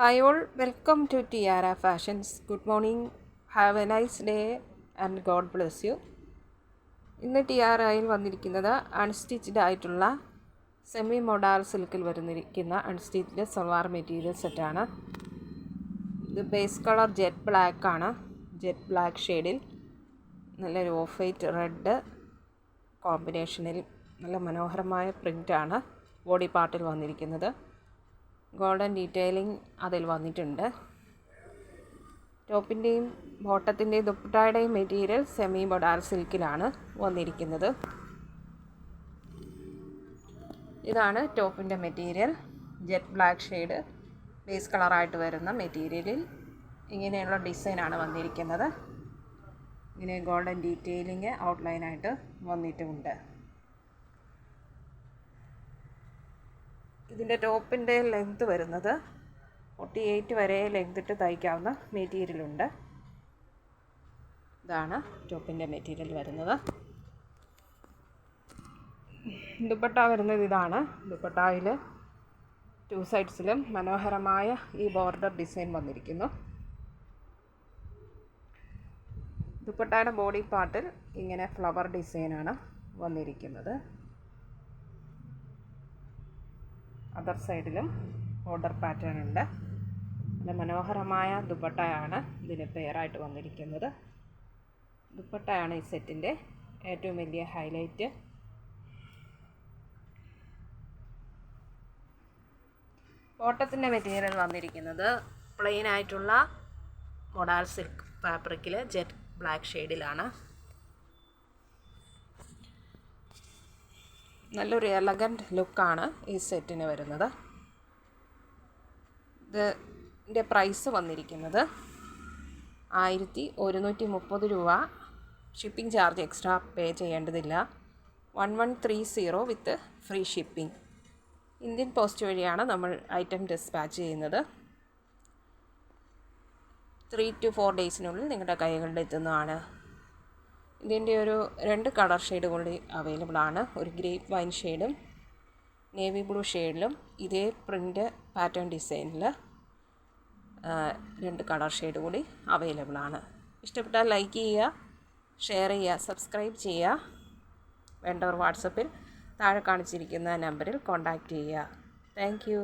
Hi all, welcome to Tiara Fashions. Good morning, have a nice day and God bless you. ഇന്ന് ടിയാറയിൽ വന്നിരിക്കുന്നത് unstitched ആയിട്ടുള്ള semi modal സിൽക്കിൽ വരുന്നിരിക്കുന്ന unstitched salwar material സെറ്റാണ്. ഇത് base colour jet black ആണ്. Jet black ഷെയ്ഡിൽ നല്ലൊരു ഓഫ് വൈറ്റ് റെഡ് കോമ്പിനേഷനിൽ നല്ല മനോഹരമായ പ്രിൻ്റാണ് ബോഡി പാർട്ടിൽ വന്നിരിക്കുന്നത്. ഗോൾഡൻ ഡീറ്റെയിലിംഗ് അതിൽ വന്നിട്ടുണ്ട്. ടോപ്പിൻ്റെയും ബോട്ടത്തിൻ്റെയും ദുപ്പട്ടയുടെയും മെറ്റീരിയൽ സെമി മൊഡാൾ സിൽക്കിലാണ് വന്നിരിക്കുന്നത്. ഇതാണ് ടോപ്പിൻ്റെ material. Jet black shade base കളറായിട്ട് വരുന്ന മെറ്റീരിയലിൽ ഇങ്ങനെയുള്ള ഡിസൈനാണ് വന്നിരിക്കുന്നത്. ഇങ്ങനെ ഗോൾഡൻ ഡീറ്റെയിലിംഗ് ഔട്ട്ലൈനായിട്ട് വന്നിട്ടുമുണ്ട്. ഇതിൻ്റെ ടോപ്പിൻ്റെ ലെങ്ത്ത് വരുന്നത് 48 വരെ ലെങ്ത് ഇട്ട് തയ്ക്കാവുന്ന മെറ്റീരിയലുണ്ട്. ഇതാണ് ടോപ്പിൻ്റെ മെറ്റീരിയൽ വരുന്നത്. ദുപ്പട്ട വരുന്നത് ഇതാണ്. ദുപ്പട്ടയിൽ 2 സൈഡ്സിലും മനോഹരമായ ഈ ബോർഡർ ഡിസൈൻ വന്നിരിക്കുന്നു. ദുപ്പട്ടയുടെ ബോഡി പാർട്ടിൽ ഇങ്ങനെ ഫ്ലവർ ഡിസൈനാണ് വന്നിരിക്കുന്നത്. അതർ സൈഡിലും ബോർഡർ പാറ്റേൺ ഉണ്ട്. നല്ല മനോഹരമായ ദുപ്പട്ടയാണ് ഇതിന് പെയറായിട്ട് വന്നിരിക്കുന്നത്. ദുപ്പട്ടയാണ് ഈ സെറ്റിൻ്റെ ഏറ്റവും വലിയ ഹൈലൈറ്റ്. ബോട്ടത്തിൻ്റെ മെറ്റീരിയൽ വന്നിരിക്കുന്നത് പ്ലെയിൻ ആയിട്ടുള്ള മൊഡാൾ സിൽക്ക് ഫാബ്രിക്കിൽ ജെറ്റ് ബ്ലാക്ക് ഷെയ്ഡിലാണ്. നല്ലൊരു എലഗൻറ്റ് ലുക്കാണ് ഈ സെറ്റിന് വരുന്നത്. ഇതിൻ്റെ പ്രൈസ് വന്നിരിക്കുന്നത് 1130 രൂപ. ഷിപ്പിംഗ് ചാർജ് എക്സ്ട്രാ പേ ചെയ്യേണ്ടതില്ല. 1130 വിത്ത് ഫ്രീ ഷിപ്പിംഗ്. ഇന്ത്യൻ പോസ്റ്റ് വഴിയാണ് നമ്മൾ ഐറ്റം ഡിസ്പാച്ച് ചെയ്യുന്നത്. 3 to 4 ഡേയ്സിനുള്ളിൽ നിങ്ങളുടെ കൈകളിൽ എത്തുന്നതാണ്. ഇതിൻ്റെ ഒരു 2 കളർ ഷെയ്ഡ് കൂടി അവൈലബിൾ ആണ്. ഒരു ഗ്രേപ്പ് വൈൻ ഷെയ്ഡും നേവി ബ്ലൂ ഷെയ്ഡിലും ഇതേ പ്രിൻ്റ് പാറ്റേൺ ഡിസൈനിൽ 2 കളർ ഷെയ്ഡ് കൂടി അവൈലബിൾ ആണ്. ഇഷ്ടപ്പെട്ടാൽ ലൈക്ക് ചെയ്യുക, ഷെയർ ചെയ്യുക, സബ്സ്ക്രൈബ് ചെയ്യുക. വേണ്ടവർ വാട്സപ്പിൽ താഴെ കാണിച്ചിരിക്കുന്ന നമ്പറിൽ കോൺടാക്റ്റ് ചെയ്യുക. Thank you.